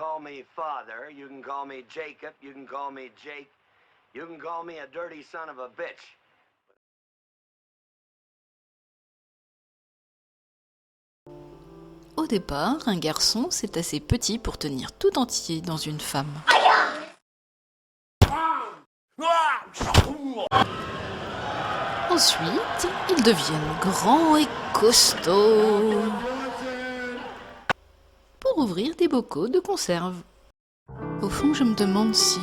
call me father, you can call me Jacob, you can call me Jake, you can call me a dirty son of a bitch. Au départ, un garçon, c'est assez petit pour tenir tout entier dans une femme. Ensuite, ils deviennent grands et costauds pour ouvrir des bocaux de conserve. Au fond, je me demande si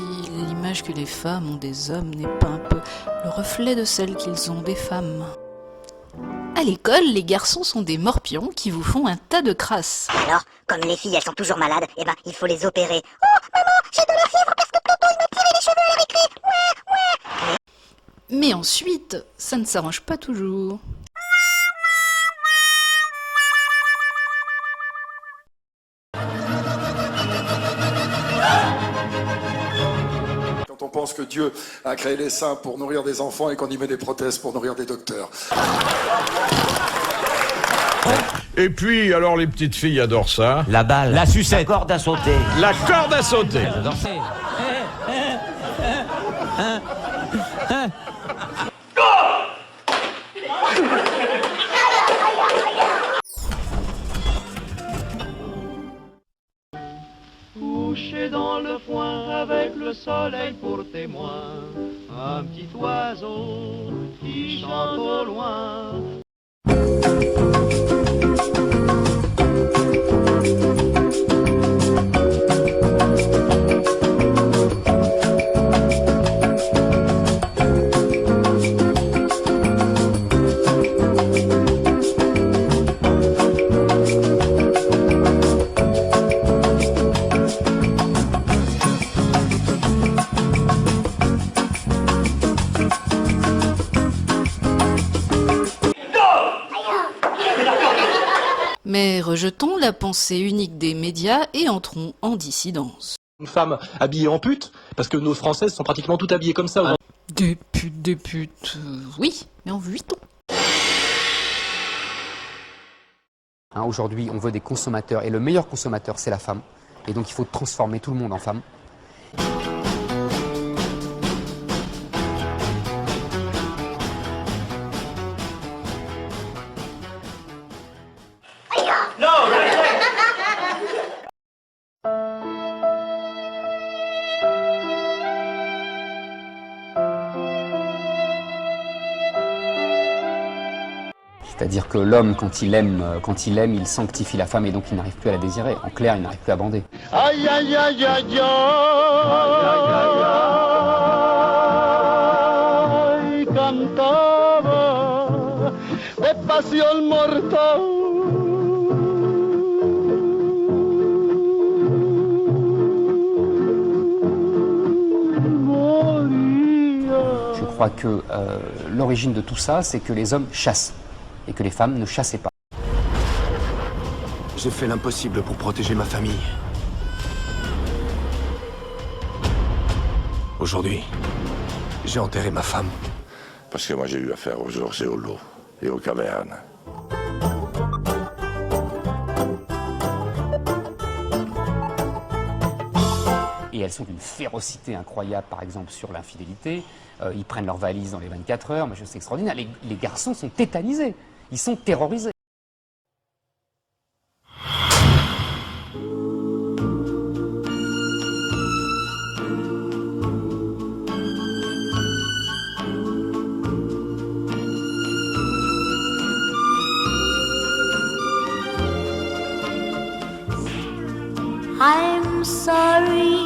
l'image que les femmes ont des hommes n'est pas un peu le reflet de celle qu'ils ont des femmes. À l'école, les garçons sont des morpions qui vous font un tas de crasse. Alors, comme les filles elles sont toujours malades, eh ben il faut les opérer. Oh maman, j'ai de la fièvre parce que Toto il m'a tiré les cheveux à la récré. Ouais. Mais ensuite, ça ne s'arrange pas toujours. Quand on pense que Dieu a créé les seins pour nourrir des enfants et qu'on y met des prothèses pour nourrir des docteurs. Et puis, alors les petites filles adorent ça. La balle, La sucette. la corde à sauter. La corde à sauter. J'adore ça. Couché dans le foin avec le soleil pour témoin, un petit oiseau qui chante au loin. Mais rejetons la pensée unique des médias et entrons en dissidence. Une femme habillée en pute, parce que nos Françaises sont pratiquement toutes habillées comme ça. Des putes, oui, mais en 8 ans. Hein, aujourd'hui, on veut des consommateurs, et le meilleur consommateur, c'est la femme. Et donc, il faut transformer tout le monde en femme. C'est-à-dire que l'homme, quand il aime, il sanctifie la femme et donc il n'arrive plus à la désirer. En clair, il n'arrive plus à bander. Aïe aïe aïe aïe aïe, cantava de pasión mortal. Je crois que l'origine de tout ça, c'est que les hommes chassent et que les femmes ne chassaient pas. J'ai fait l'impossible pour protéger ma famille. Aujourd'hui, j'ai enterré ma femme. Parce que moi j'ai eu affaire aux ours et aux loups et aux cavernes. Et elles sont d'une férocité incroyable, par exemple, sur l'infidélité. Ils prennent leurs valises dans les 24 heures, mais c'est extraordinaire. Les garçons sont tétanisés, ils sont terrorisés. I'm sorry,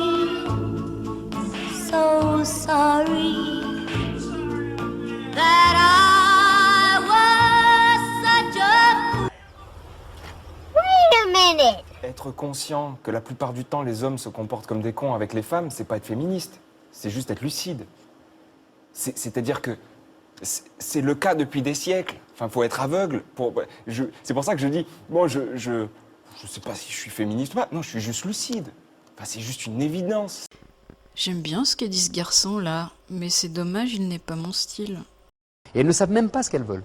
so sorry that I was such a... Wait a minute! Être conscient que la plupart du temps les hommes se comportent comme des cons avec les femmes, c'est pas être féministe, c'est juste être lucide. C'est-à-dire que c'est le cas depuis des siècles. Enfin, faut être aveugle. C'est pour ça que je dis, bon, je sais pas si je suis féministe ou pas. Non, je suis juste lucide. Enfin, c'est juste une évidence. J'aime bien ce qu'a dit ce garçon là, mais c'est dommage, il n'est pas mon style. Et elles ne savent même pas ce qu'elles veulent.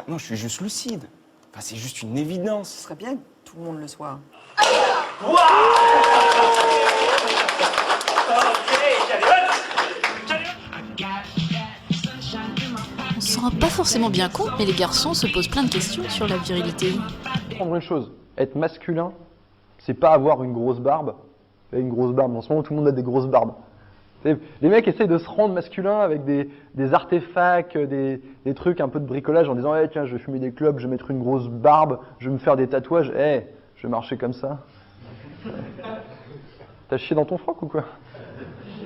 Non, je suis juste lucide. Enfin, c'est juste une évidence. Ce serait bien que tout le monde le soit. On s'en rend pas forcément bien compte, mais les garçons se posent plein de questions sur la virilité. Prendre une chose, être masculin, c'est pas avoir une grosse barbe. Une grosse barbe, en ce moment tout le monde a des grosses barbes. Les mecs essayent de se rendre masculin avec des artefacts, des trucs un peu de bricolage en disant hey, tiens, je vais fumer des clopes, je vais mettre une grosse barbe, je vais me faire des tatouages, je vais marcher comme ça. T'as chié dans ton froc ou quoi?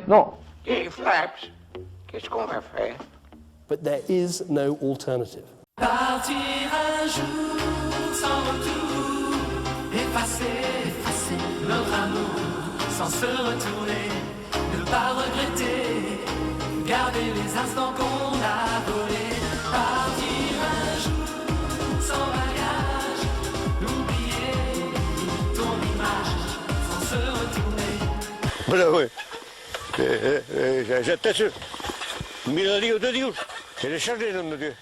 Non. Et Flaps, qu'est-ce qu'on va faire? But there is no alternative. Partir un jour sans retour, effacer notre amour sans se retourner, ne pas regretter, garder les instants qu'on a volés. Partir un jour sans bagage, oublier ton image sans se retourner. Voilà, ouais. J'attache 1000 livres de Dieu. C'est le chargé, nom de Dieu.